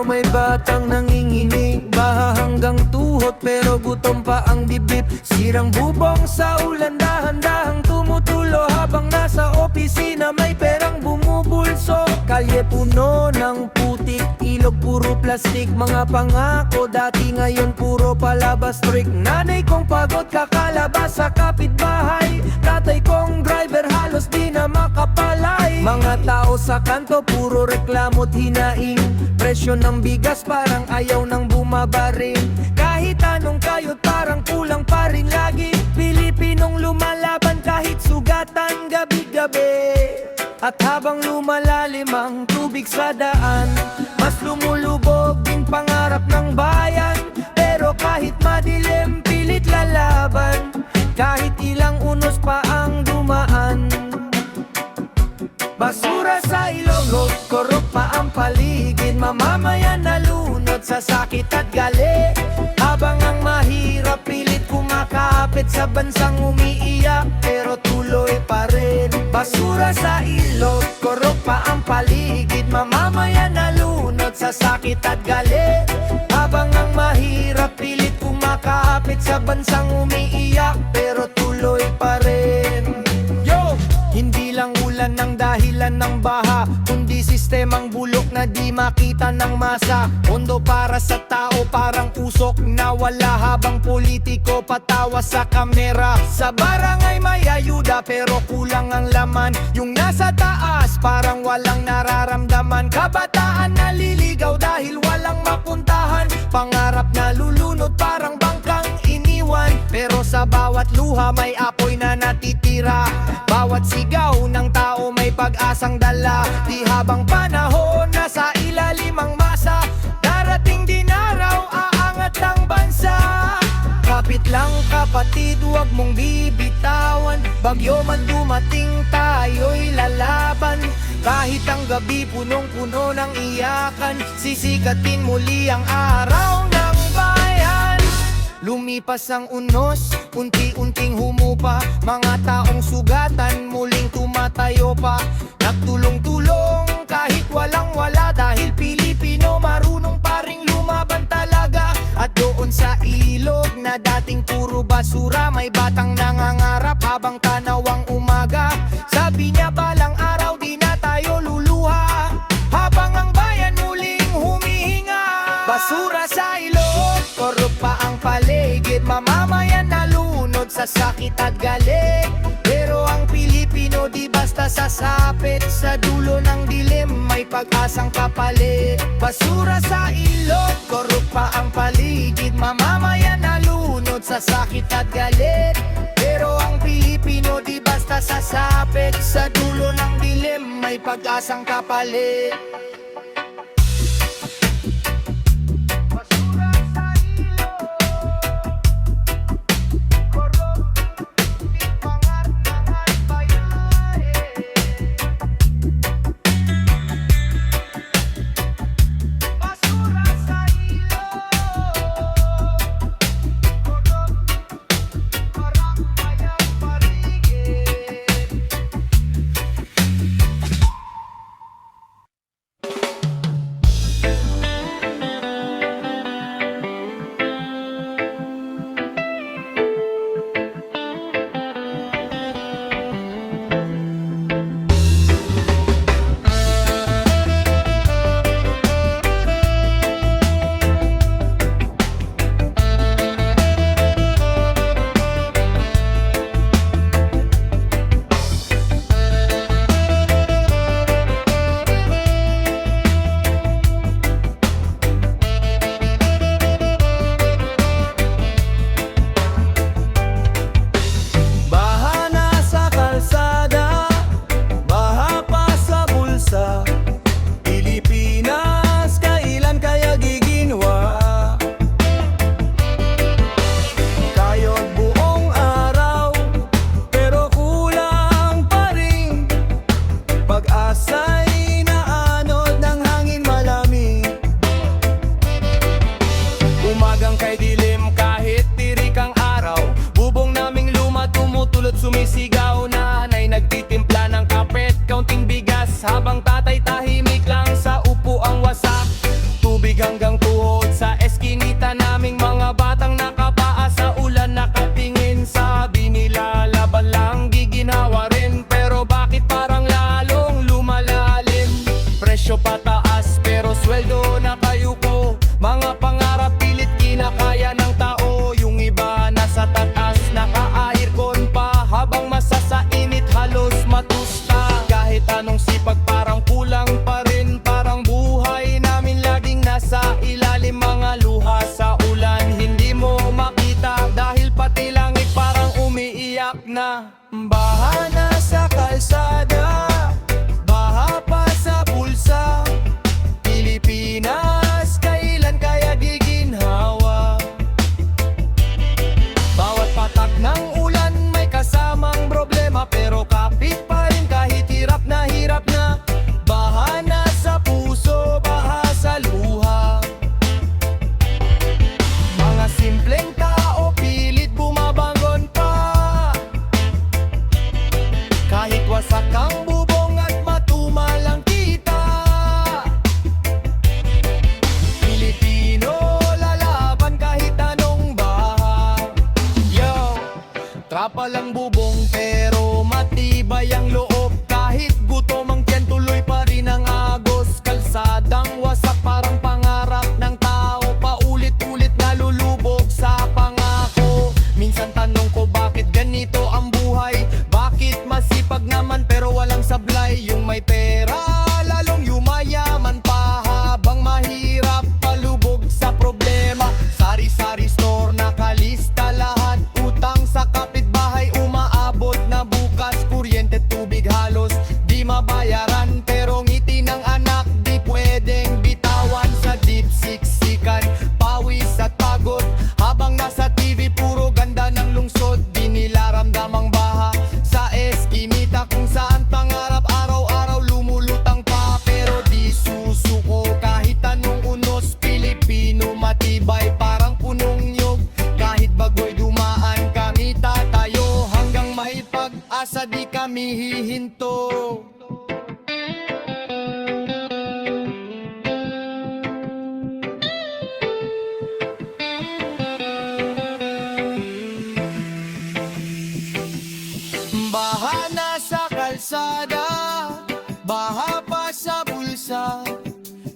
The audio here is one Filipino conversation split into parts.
may batang nanginginig, baha hanggang tuhod pero gutom pa ang dibdib. Sirang bubong sa ulan, dahan-dahang tumutulo habang nasa opisina may perang bumubulso. Kalye puno ng putik, ilog puro plastik, mga pangako dati ngayon puro palabas trick. Nanay kong pagod kakalabas sa kapitbahay, tatay kong driver halos di na makapalay. Mga tao sa kanto puro reklamo't hinaing, presyo ng bigas parang ayaw nang bumaba rin. Kahit anong kayod parang kulang pa rin lagi, Pilipinong lumalaban kahit sugatan gabi-gabi. At habang lumalalim ang tubig sa daan, mas lumulubog din pangarap ng bayan. Pero kahit madilim pilit lalaban, kahit ilang unos pa ang dumaan. Basura sa ilog, korop pa ang paligid, mamamayan nalunod sa sakit at gali. Habang ang mahirap pilit kumakapit sa bansang umiiyak, pero tuloy pa rin. Basura sa ilog, korop pa ang paligid, mamamayan nalunod sa sakit at gali. Habang ang mahirap pilit kumakapit sa bansang umiiyak, pero tuloy pa rin. Hindi lang ulan ng dahilan ng baha, kundi sistemang bulok na di makita ng masa. Pondo para sa tao parang usok na wala, habang politiko patawa sa kamera. Sa barangay may ayuda pero kulang ang laman, yung nasa taas parang walang nararamdaman. Kabataan naliligaw dahil walang mapuntahan, pangarap na lulunod parang bangkang iniwan. Pero sa bawat luha may apoy na natitira, bawat sigaw ng tao may pag-asang dala. Di habang panahon nasa ilalim ang masa, darating din araw aangat ang bansa. Kapit lang kapatid, huwag mong bibitawan, bagyo man dumating tayo'y lalaban. Kahit ang gabi punong-puno ng iyakan, sisikatin muli ang araw ng bayan. Lumipas ang unos, unti-unting humupa, mga taong sugatan muling tumatayo pa. Nagtulong-tulong kahit walang-wala, dahil Pilipino marunong pa ring lumaban talaga. At doon sa ilog na dating puro basura, may batang nangangarap habang tanaw ang umaga. Sabi niya balang araw di na tayo luluha, habang ang bayan muling humihinga. Basura sa ilog, korop pa ang paligid, mamamayan nalunod sa sakit at galit. Pero ang Pilipino di basta sasapit, sa dulo ng dilim may pag-asang kapalit. Basura sa ilog, korop pa ang paligid, mamamayan nalunod sa sakit at galit. Pero ang Pilipino di basta sasapit, sa dulo ng dilim may pag-asang kapalit. Makapal ang bubong pero matibay ang loob. Kahit gutom ang tiyan, tuloy pa rin ang agos. Kalsadang wasak parang pangarap ng tao, paulit-ulit nalulubog sa pangako. Minsan tanong ko bakit ganito ang buhay, bakit masipag naman pero walang sablay. Yung may pera lalong yumayaman pa, habang mahirap palubog sa problema. Sari-sari store nakalista lahat, utang sa kapitbahay umaabot na bukas. Kuryente, tubig halos di mabayaran, pero ngiti ng anak di pwedeng bitawan. Sa deep siksikan, pawis at pagod, habang nasa TV puro ganda ng lungsod. Di nila ramdam ang baha sa eskinita, kung saan pangarap araw-araw lumulutang pa. Pero di susuko kahit anong unos, Pilipino matibay parang punong nyug. Kahit bagoy dumaan kami tatayo, hanggang may pag-asa di kami hihinto. Baha na sa kalsada, baha pa sa bulsa.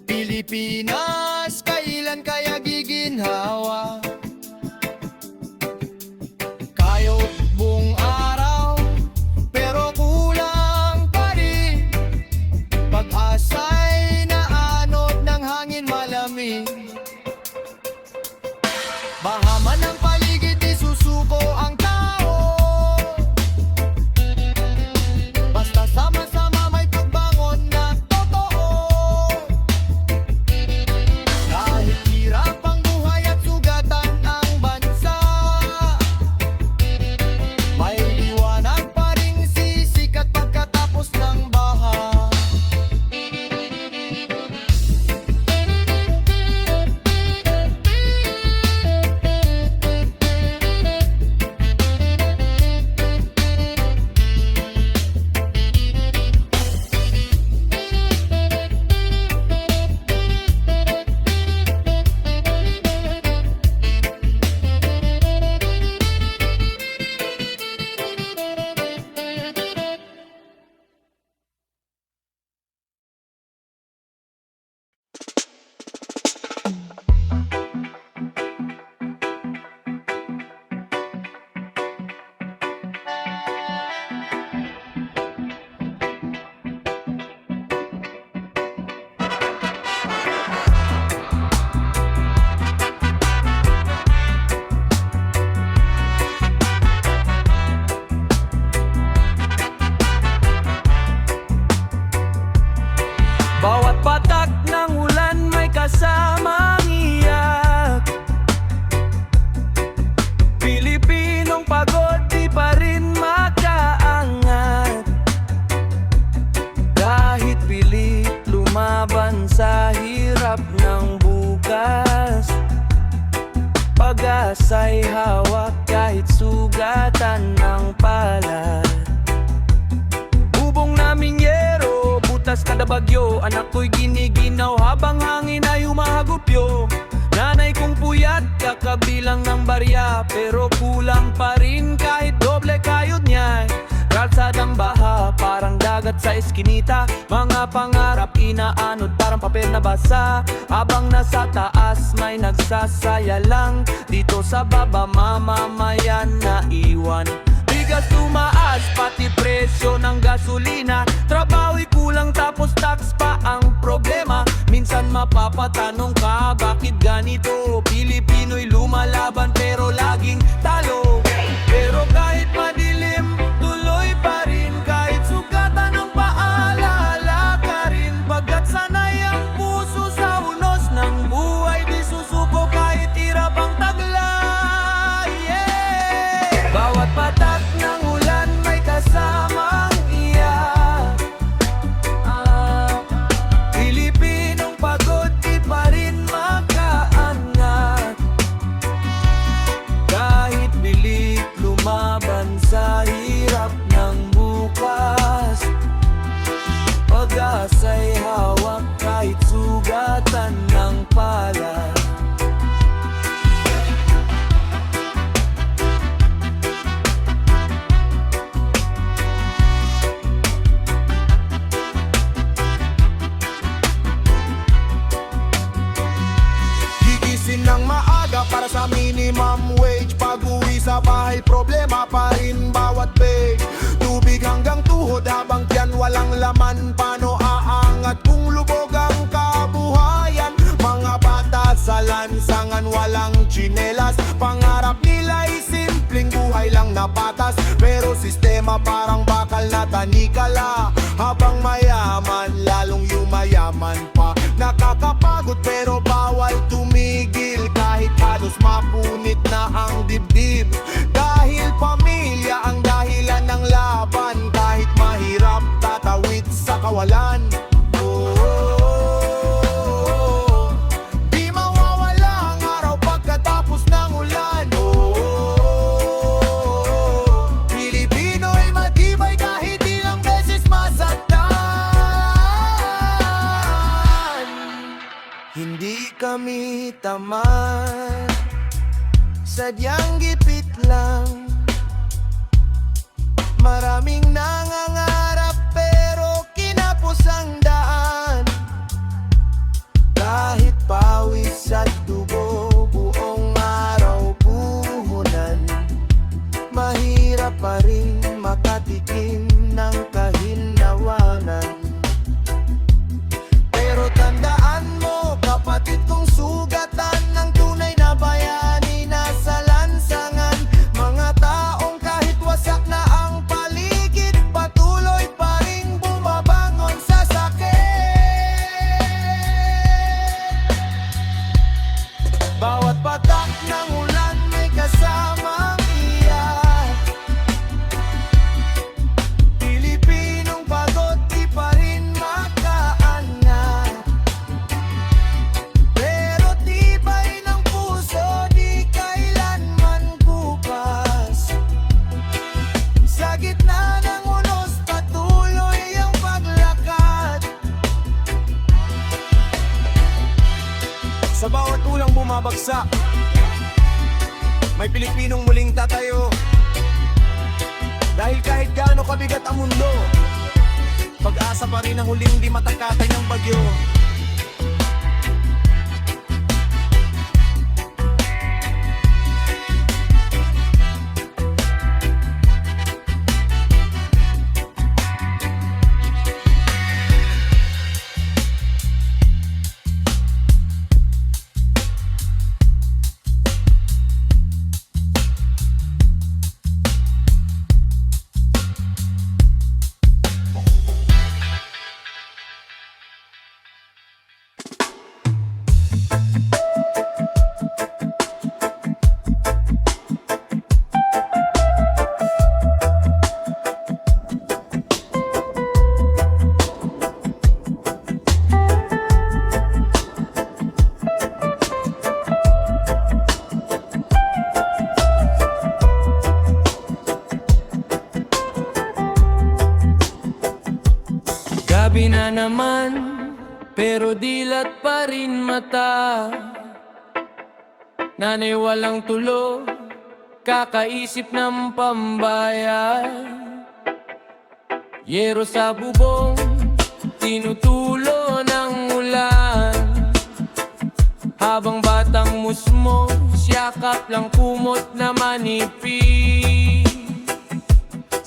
Pilipinas, kailan kaya giginhawa? Kayod buong araw, pero kulang pa rin. Pag-asa'y naanod ng hangin malamig. Baha man ang paligid, di susuko ang tao. Basta sama-sama may pagbangon na totoo. Kahit hirap ang buhay at sugatan ang bansa, may liwanag pa ring sisikat pagkatapos ng baha. Bawat patak ng ulan may kasamang iyak. Pilipinong pagod di pa rin makaangat, kahit pilit lumaban sa hirap ng bukas. Pag-asa'y hawak kahit sugatan ng palad. Bubong naming yero, butas kada bagyo. Anak ko'y giniginaw habang hangin ay humahagupyo. Nanay kong puyat, kakabilang ng barya, pero kulang pa rin kahit doble kayod niya. Kalsadang baha, parang dagat sa eskinita. Mga pangarap inaanod, parang papel na basa. Habang nasa taas, may nagsasaya lang. Dito sa baba, mamamayan na iwan. Bigas tumaas, pati presyo ng gasolina. Trabaho'y kulang tapos tax pa ang problema. Minsan mapapatanong ka, bakit ganito? Pilipino'y lumalaban pero laging talo. Pero kahit madilim, tuloy pa rin. Kahit sugatan ng paalala ka rin. Pagkat sanay ang puso sa unos ng buhay, di susuko kahit hirap ang taglay. Bawat patak ng ulan may kasamang iyak. Pilipinong pagod di pa rin makaangat, maaga para sa minimum wage. Pag-uwi sa bahay, problema pa rin bawat page. Tubig hanggang tuhod habang tiyan walang laman. Paano aangat kung lubog ang kabuhayan? Mga bata sa lansangan walang tsinelas. Pangarap nila'y simpleng buhay lang na patas, pero sistema parang bakal na tanikala. Habang mayaman, lalong yumayaman pa. Nakakapagod pero bawal tumigil, kahit halos mapunit na ang dibdib. Dahil pamilya ang dahilan ng laban, kahit mahirap tatawid sa kawalan. Di mawawala ang araw pagkatapos ng ulan. Pilipino'y matibay kahit ilang beses masaktan. Hindi kami tamad, sadyang gipit lang. Maraming nangangarap pero kinapos ang daan. Kahit pawis at dugo, buong araw puhunan. Mahirap pa rin makatikim ng kahinnawanan. Pero tandaan mo, kapatid kong sugatan ng tunay na bayani nasa lansangan. Mga taong kahit wasak na ang paligid, patuloy pa rin bumabangon sa sakit. Bawat patak ng ulan may kasamang iyak. Pilipinong pagod di pa rin makaangat, pero tibay ng puso di kailanman bukas. Sa gitna ng unos patuloy ang paglakad. Sa bawat ulang bumabagsak, may Pilipinong muling tatayo. Dahil kahit gaano kabigat ang mundo, pag-asa pa rin ang huling di matakatay ng bagyo. Gabi na naman, pero dilat pa rin mata. Nanay walang tulog, kakaisip ng pambayan. Yero sa bubong, tinutulo ng ulan. Habang batang musmo, siyakap lang kumot na manipis.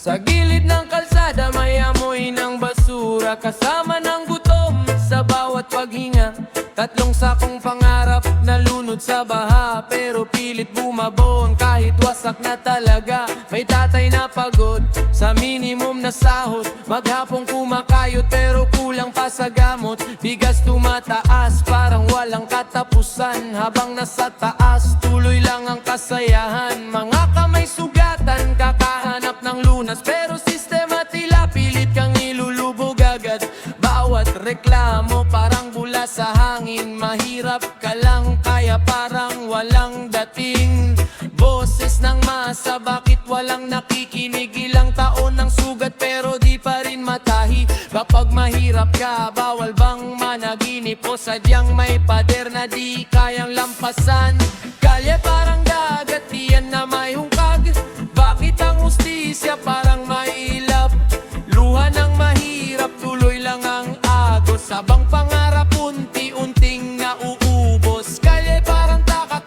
Sa gilid ng kalsada may amoy ng basura, kasama ng gutom sa bawat paghinga. Tatlong sakong pangarap na lunod sa baha, pero pilit bumabon kahit wasak na talaga. May tatay na pagod sa minimum na sahod, maghapong kumakayod pero kulang pa sa gamot. Bigas tumataas parang walang katapusan, habang nasa taas tuloy lang ang kasayahan. Mga kamay sugatan, kakahanap ng lunas, pero sistema tila pilit kang nilulubog agad. Bawat reklamo parang bula sa hangin, mahirap ka lang kaya parang walang dating. Boses ng masa, bakit walang nakikinig? Ilang taon ng sugat pero di pa rin matahi. Kapag mahirap ka, bawal bang managinip o sadyang may pader na di kayang lampasan? Kalye parang dagat, tiyan na may hungkag. Bakit ang hustisya parang mailap? Luha ng mahirap, tuloy lang ang agos, habang pangarap unti-unting nauubos. Kalye parang takot,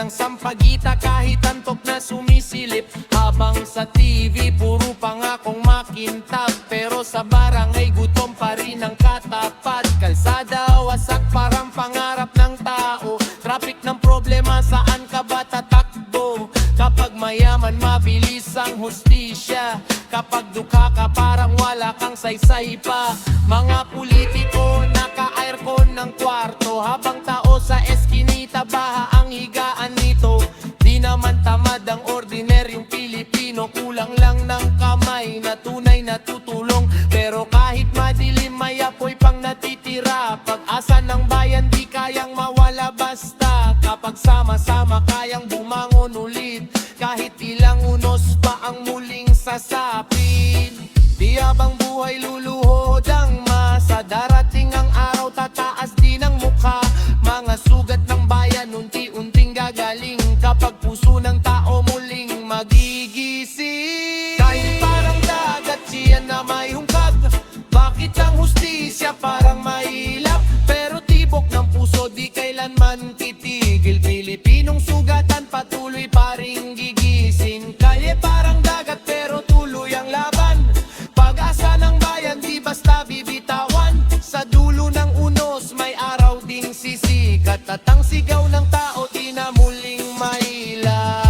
ng sampagita kahit antok na sumisilip. Habang sa TV puro pangakong makintab, pero sa barangay gutom pa rin ang katapat. Kalsada wasak parang pangarap ng tao, traffic ng problema saan ka ba tatakbo? Kapag mayaman mabilis ang hustisya, kapag dukha ka parang wala kang saysay pa. Mga politiko naka-aircon ng kwarto, habang tao sa eskinita baha ang higaan nito. Di naman tamad ang ordinaryong Pilipino, kulang lang ng kamay na tunay na tutulong. Pero kahit madilim may apoy pang natitira, pag-asa ng bayan di kayang mawala basta. Kapag sama-sama kayang bumangon ulit, kahit ilang unos pa ang muling sasapit. Di habang buhay luluhod ang masa, darating ang araw tataas din ang mukha. Mga sugat ng bayan unti-unting gagaling, kapag puso ng tao muling magigising. Kahit parang dagat siya na may hungkag, bakit ang hustisya parang mahilap? Pero tibok ng puso di kailanman titigil, Pilipinong sugatan patuloy pa ring gigising. Kalye parang dagat pero tuloy ang laban, pag-asa ng bayan di basta bibitawan. Sa dulo ng unos may araw ding sisikat, at ang sigaw ng tao di na muling mahila.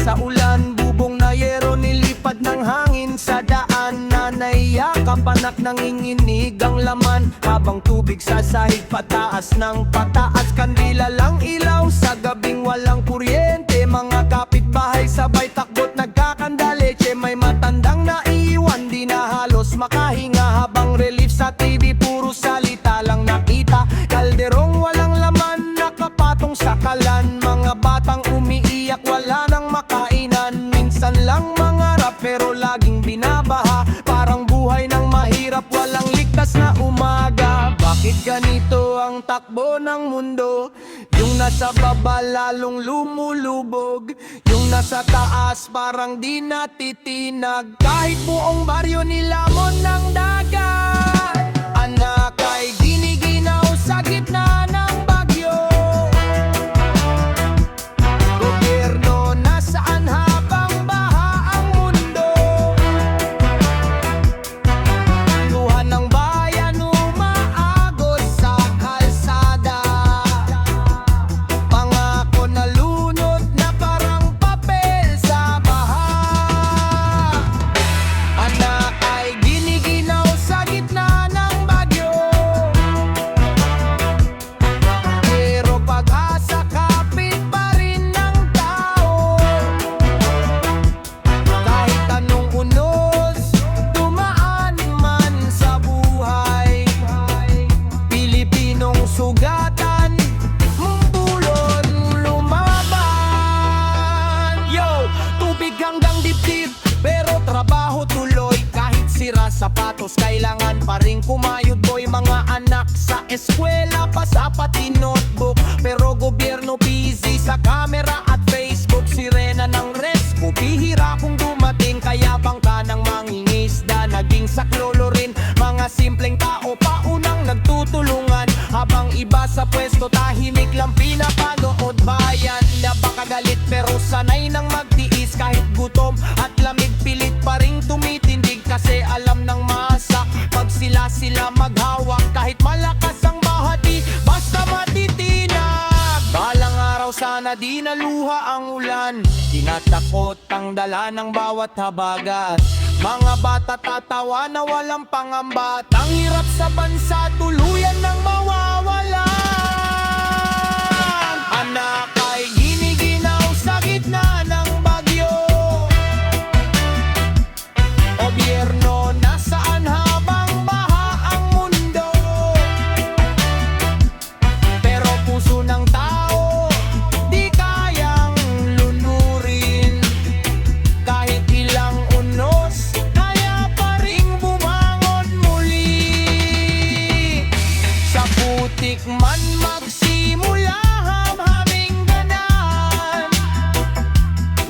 Sa ulan, bubong na yero nilipad ng hangin sa daan. Nanaiyak panak nanginginig ang laman, habang tubig sa sahig pataas ng pataas. Kandila lang ilaw sa gabing walang kuryente, mga kapitbahay sabay takbot nagkakandaleche. May matandang naiwan di na halos makahinga, habang relief sa TV puro salita lang nakita. Kalderong walang laman nakapatong sa kalan, mga batang umiiyak wala nang makainan. Minsan lang mangarap pero laging binabaha, parang buhay ng mahirap walang ligtas na umaga. Bakit ganito ang takbo ng mundo? Yung nasa baba lalong lumulubog, yung nasa taas parang di natitinag. Kahit buong baryo nilamon ng dagat, anak ay giniginaw sa gitna ng bagyo. Gobyerno nasaan habang baha ang mundo? Luhan ng bayan umaagos sa kalsada, pangako na lunod na parang papel sa baha. Anak ay giniginaw sa gitna sapatos, kailangan pa rin kumayod boy. Mga anak sa eskwela pa sa pati notebook, pero gobyerno busy sa camera at Facebook. Sirena ng rescue, bihira kung dumating, kaya bangka ng mangingisda naging saklolo rin. Mga simpleng tao pa unang nagtutulungan, habang iba sa pwesto tahimik lang pinapanood. Bayan na baka galit pero sanay nang magtiis, kahit gutom at lamig pilit pa ring tumitindig. Kasi alam ng masa pag sila maghawak, kahit malakas ang bahati basta matitinag. Balang araw sana di naluha ang ulan, tinatakot ang dala ng bawat habagat. Mga bata tatawa na walang pangamba, ang hirap sa bansa tuluyan ng mawawala. Anak ay giniginaw sa gitna ng bagyo, gobyerno nasaan habang baha ang mundo. Pero puso ng tao di kayang lunurin, kahit ilang unos kaya pa ring bumangon muli. Sa putik man magsimula hamhaming ganan,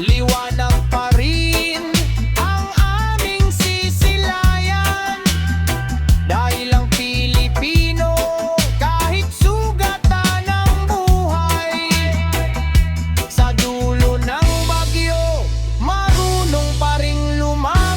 liwanag pa rin ang aming sisilayan. Dahil ang Pilipino kahit sugatan ng buhay, sa dulo ng bagyo marunong pa ring lumaban.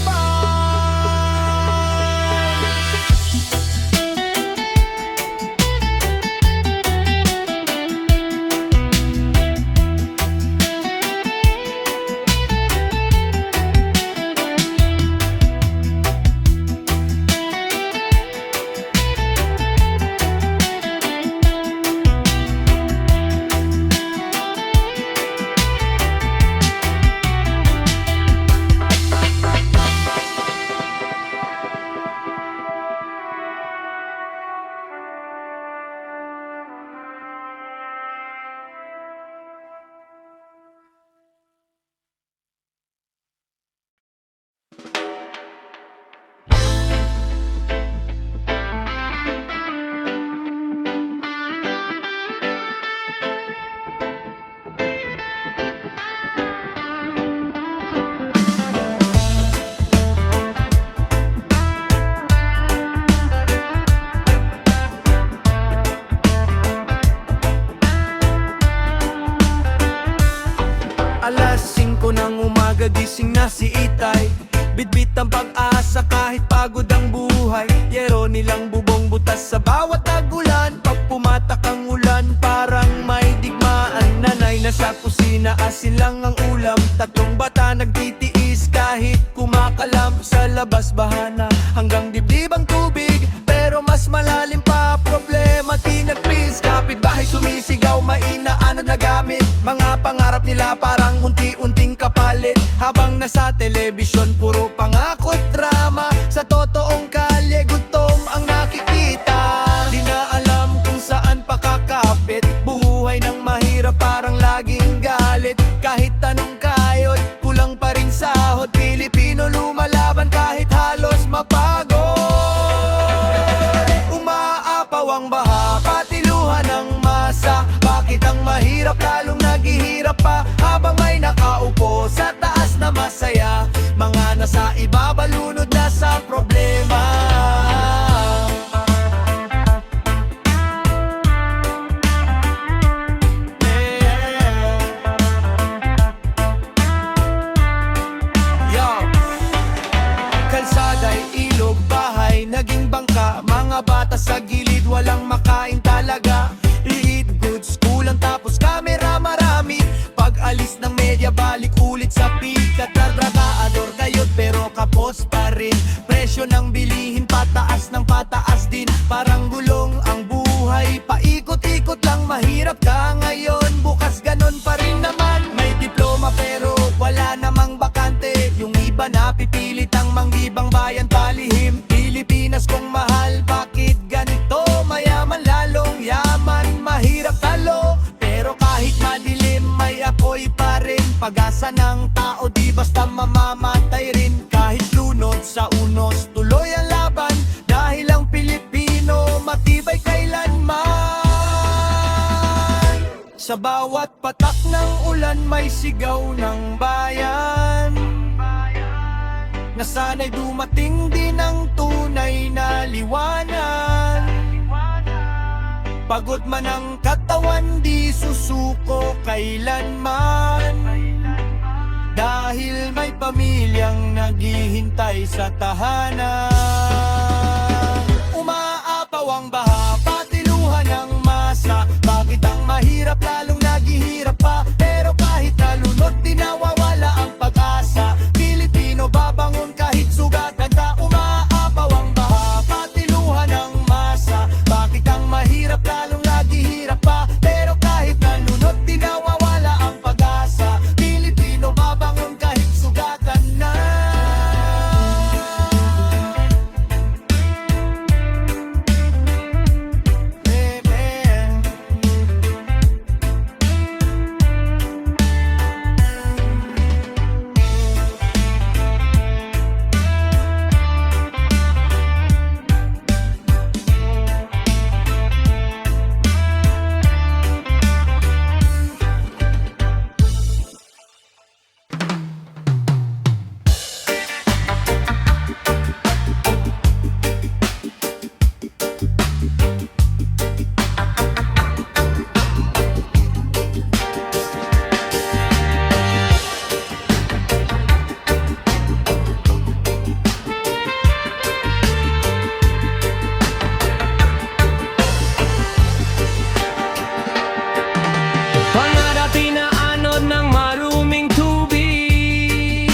Alas 5 ng umaga gising na si Itay, bitbit ang pag-asa kahit pagod ang buhay. Yero nilang bubong butas sa bawat tagulan, pag pumatak ang ulan parang may digmaan. Nanay na sa kusina, asin lang ang ulam, tatlong bata nagtitiis kahit kumakalam. Sa labas bahana hanggang dibdib ang tubig, pero mas malalim pa problema tinagpis. Kapitbahay sumisigaw, mainaan na gamit, mga pangarap nila parang unti-unting kapalit. Habang nasa telebisyon puro pangako't drama, sa totoong kalye gutom ang nakikita. Di na alam kung saan pakakapit, buhay ng mahirap parang laging galit. Kahit tanong kayod, kulang pa rin sahod, Pilipino lumalaban kahit halos mapagod. Umaapaw ang baha, patiluhan ng masa, bakit ang mahirap lalong naghihirap pa? Habang may nakaupo sa taas na masaya, mga nasa ibaba lunod na sa problema. Kalsada'y ilog, bahay naging bangka, mga bata sa gilid walang makain talaga. Liit goods kulang tapos kamera marami, pag alis ng media balik ulit sa pikat. Trabakador kayod pero kapos pa rin, presyo ng bilihin pataas ng pataas din. Parang gulong ang buhay, paikot-ikot lang, mahirap ka ngayon, bukas ganon pa rin naman. May diploma pero wala namang bakante, yung iba napipilit ang manggibang bayan palihim. Pilipinas kong mahal, bakit ganito? Mayaman lalong yaman, mahirap talo, pero kahit madilim may apoy pa rin. Pag-asa ng tao di basta mamamatay rin, kahit lunod sa unos tuloy ang Sa bawat patak ng ulan may sigaw ng bayan, na sana'y dumating din ang tunay na liwanag. Pagod man ang katawan, di susuko kailanman, dahil may pamilyang naghihintay sa tahanan. Umaapaw ang baha, patiluhan ng masa. Bakit ang mahirap lalong naghihirap pa? Pero kahit nalunod, di nawawala ang pag-asa. Pilipino babangon kahit sugatan ka. Umaapaw ang baha, patiluhan ng masa. Bakit ang mahirap lalong naghihirap pa? Pero kahit nalunod, di nawawala ang pag-asa. Pilipino babangon kahit sugatan na. Pangarapin na anod ng maruming tubig.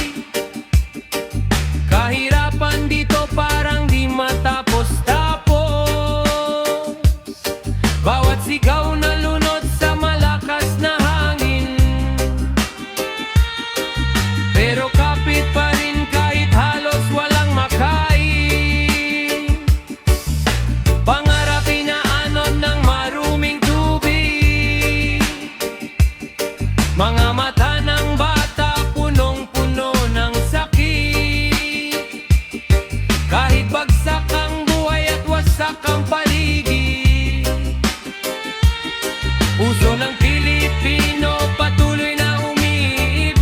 Kahirapan dito parang di matapos-tapos. Bawat sigaw na lunod sa malakas na hangin, pero kapit pa rin kahit halos walang makain. Pangarapin na anod ng maruming tubig. Mga mata ng bata punong-puno ng sakit. Kahit bagsak ang buhay at wasak ang paligid, puso ng Pilipino patuloy na umiibig.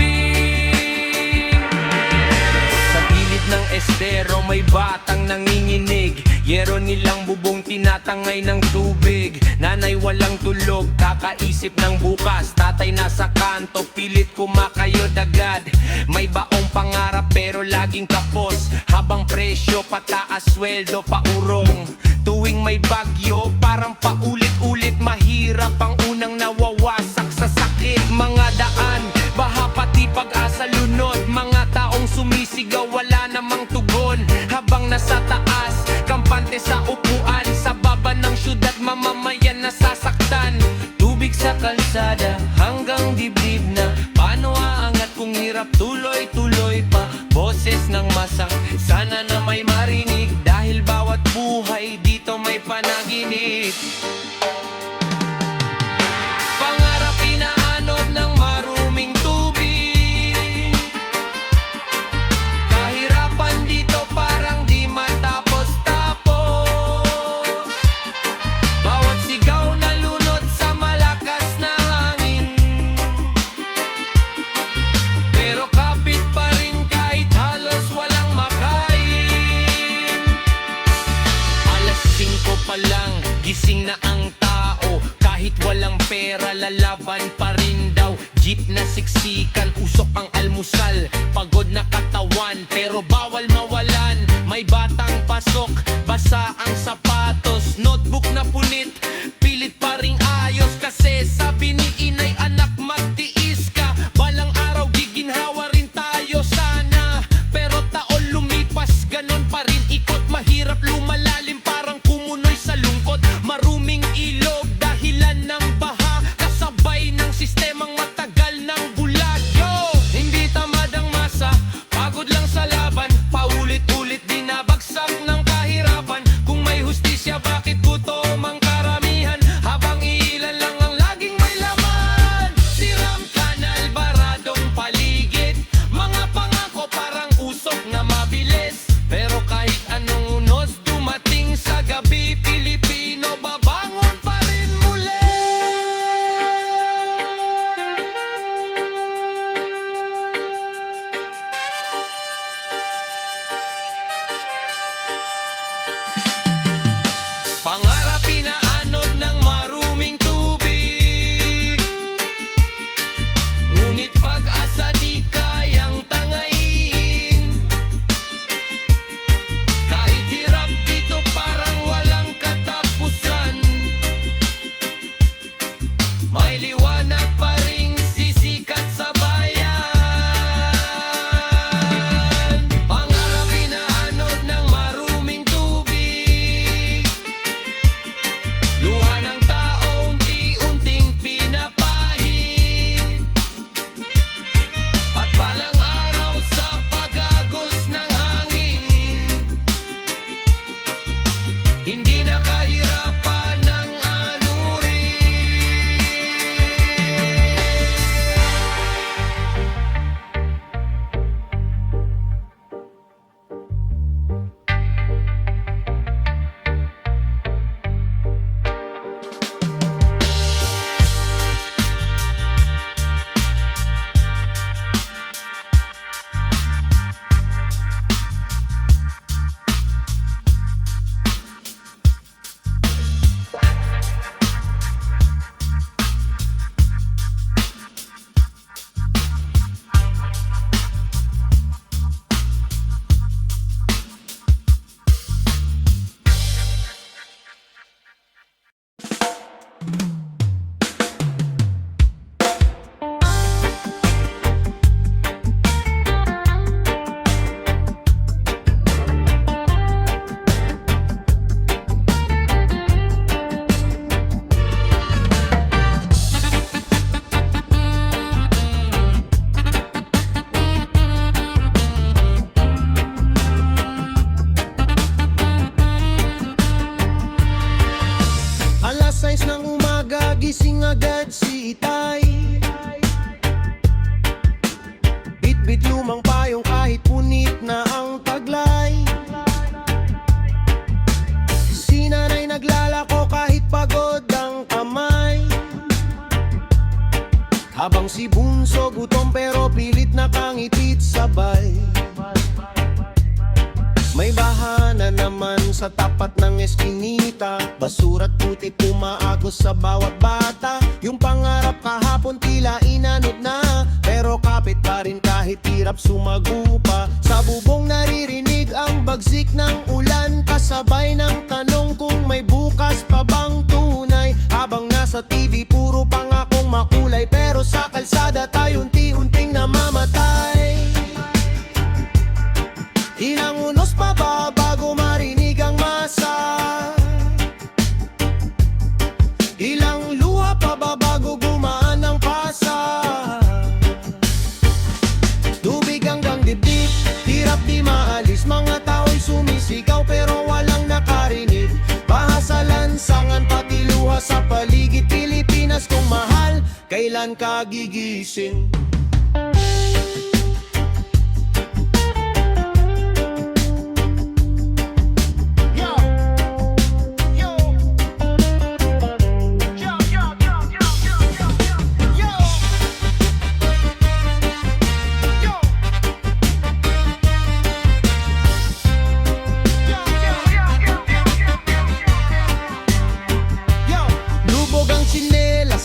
Sa gilid ng estero may batang nanginginig. Yero nilang bubong tinatangay ng tubig. Nanay walang tulog, kakaisip ng bukas. Tatay nasa kanto, pilit kumakayod agad. May baong pangarap pero laging kapos. Habang presyo pataas, sweldo paurong. Tuwing may bagyo, parang paulit-ulit. Mahirap ang unang nawawasak sa sakit. Mga daan, baha pati pag-asa lunod. Mga taong sumisigaw, wala namang tugon. Habang nasa taas, kampante sa upuan. Sa baba ng syudad, mamamayan nasasaktan. Tubig sa kalsada, hanggang dibdib na. Paano aangat kung hirap tuloy-tuloy pa? Boses ng masa, sana na may marinig. Dahil bawat buhay dito may panaginip. Pangarap inaanod ng maruming tubig. Kahirapan dito parang di matapos-tapos. Bawat sigaw na lunod sa malakas na hangin, pero kapit pa rin kahit halos walang makain. Alas 5 pa lang, gising na ang tao. Kahit walang pera, lalaban pa rin daw. Jeep na siksikan, usok ang almusal. Pagod na katawan, pero bawal mawalan. May batang pasok, basa ang sapatos. Notebook na punit, pilit pa ring ayos. Kasi sabi ni inay, anak magtiis ka. Balang araw giginhawa rin tayo sana. Pero taon lumipas, ganon pa rin ikot. Mahirap lumalalim, parang kumunoy sa lungkot. Maruming ilog, dahilan ng baha. Kasabay ng sistemang matagal ng bulag. Yo! Hindi tamad ang masa, pagod lang sa laban. Paulit-ulit dinabagsak ng kahirapan. Kung may agad si Itay. Bit-bit lumang payong kahit punit na ang taglay. Si nanay naglalako kahit pagod ang kamay. Habang si bunso gutom pero pilit nakangipit sabay. May bahana naman sa tapat ng eskinita. Basura't puti pumaagos sa bawat bata. Yung pangarap kahapon tila inanod na, pero kapit pa rin kahit hirap sumagupa. Sa bubong naririnig ang bagsik ng ulan, kasabay ng tanong kung may bukas pa bang tunay. Habang nasa TV puro pangakong makulay, pero sa kalsada tayo unti-unting namamatay. Ilang unos pa ba bago marinig ang masa? Ilang luha pa ba bago gumaan ang pasa? Tubig hanggang dibdib, hirap di maalis. Mga tao'y sumisigaw pero walang nakarinig. Baha sa lansangan pati luha sa paligid. Pilipinas kung mahal, kailan ka gigising?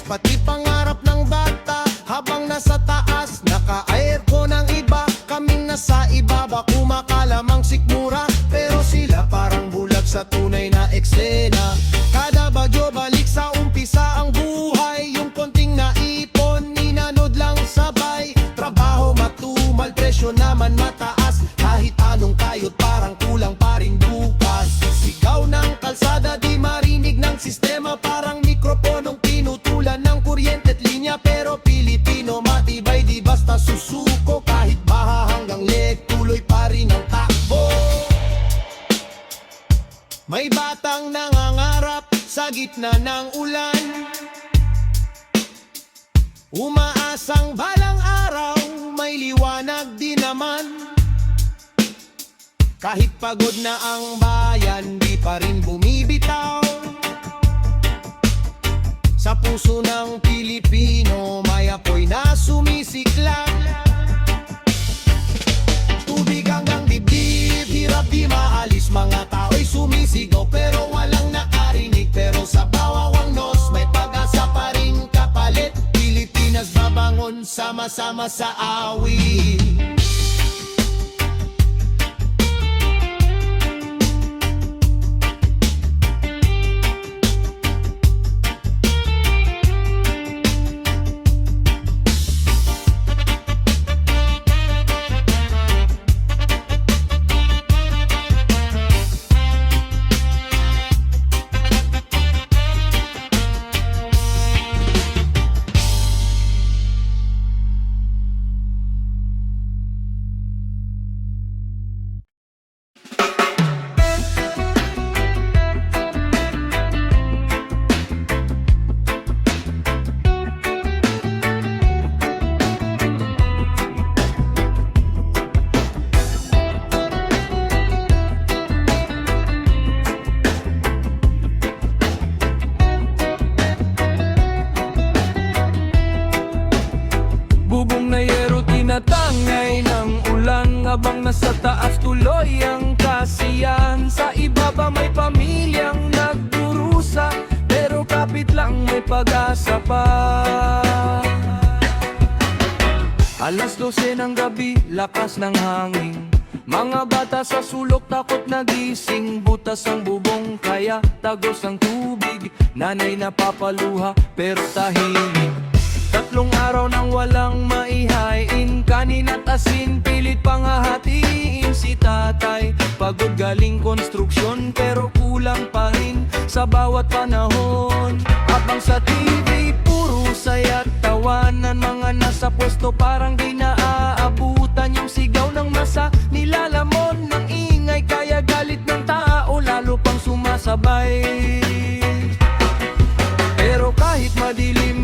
Pati pangarap ng bata habang nasa taas, naka-aircon ang iba. Kaming nasa ibaba, kumakalamang sikmura, pero sila parang bulag sa tunay na eksena. Kada bagyo balik sa umpisa ang buhay. Yung konting naipon, ninanod lang sabay. Trabaho matumal, presyo naman mataas. Kahit anong kayod parang kulang pa rin bukas. Sigaw ng kalsada, di marinig ng sistema. Parang mikroponong tinutulan ng kuryente't linya. Pero Pilipino matibay, di basta susuko. Kahit baha hanggang leg, tuloy pa rin ang takbo. May batang nangangarap sa gitna ng ulan, umaasang balang araw may liwanag din naman. Kahit pagod na ang bayan, di pa rin bumibitaw. Sa puso ng Pilipino may apoy na sumisiklang. Tubig hanggang dibdib, hirap di maalis. Mga tao'y sumisigaw pero walang nakarinig. Pero sa bawawang nos may pag-asa pa rin kapalit. Pilipinas babangon sama-sama sa awit. Tinatangay ng ulan habang nasa taas tuloy ang kasiyan. Sa ibaba may pamilyang nagdurusa, pero kapit lang may pag-asa pa. Alas 12 ng gabi, lakas ng hangin. Mga bata sa sulok takot nagising. Butas ang bubong kaya tagos ang tubig. Nanay napapaluha pero tahimik. 3 araw nang walang maihain, kanin at asin, pilit pangahatiin si tatay. Pagod galing konstruksyon pero kulang pa rin sa bawat panahon. Habang sa TV puro saya't tawanan, mga nasa pwesto parang di naaabutan. Yung sigaw ng masa, nilalamon ng ingay, kaya galit ng tao lalo pang sumasabay. Pero kahit madilim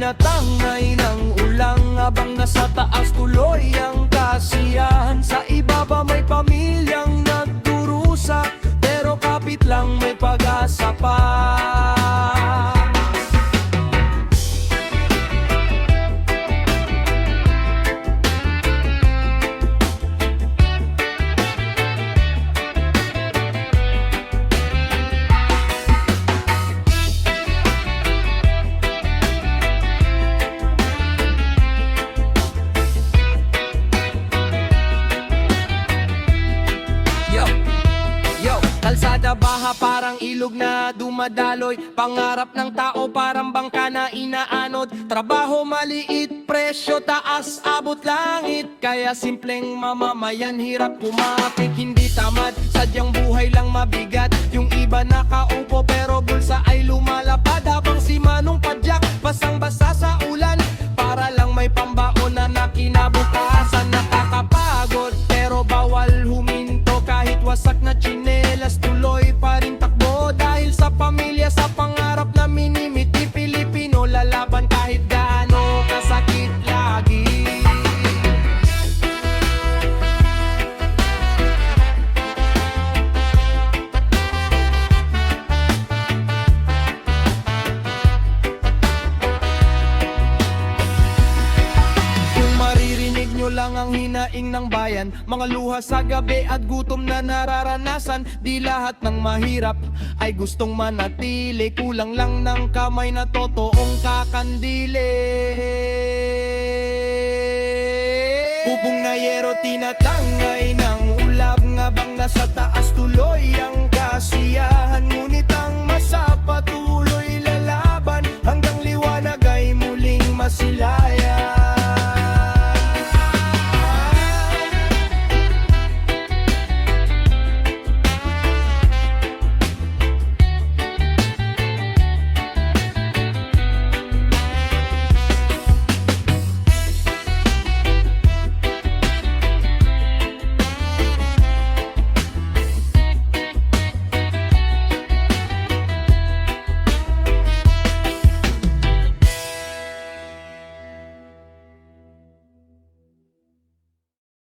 tinatangay ng ulang habang nasa taas tuloy ang kasiyahan. Sa ibaba may pamilyang nagdurusa, pero kapit lang may pag-asa pa. Kalsada baha parang ilog na dumadaloy, pangarap ng tao parang bangka na inaanod. Trabaho maliit, presyo taas, abot langit, kaya simpleng mamamayan hirap kumapit. Hindi tamad, sadyang buhay lang mabigat. Yung iba nakaupo pero bulsa ay lumalapad, habang si Manong padyak basang-basa sa ulan, para lang may pambaon na kinabukasan. Nakakapagod pero bawal huminto, kahit wasak na tsinelas tuloy pa rin takbo. Dahil sa pamilya, sa pangarap na minimiti, Pilipino lalaban kahit gaano kasakit lagi. Kung maririnig nyo lang ang hinaing ng bayan, mga luha sa gabi at gutom na nararanasan, di lahat ng mahirap ay gustong manatili. Kulang lang ng kamay na totoong kakandili. Bubong na yero tinatangay ng ulap, ngabang nasa taas tuloy ang kasiyahan. Ngunit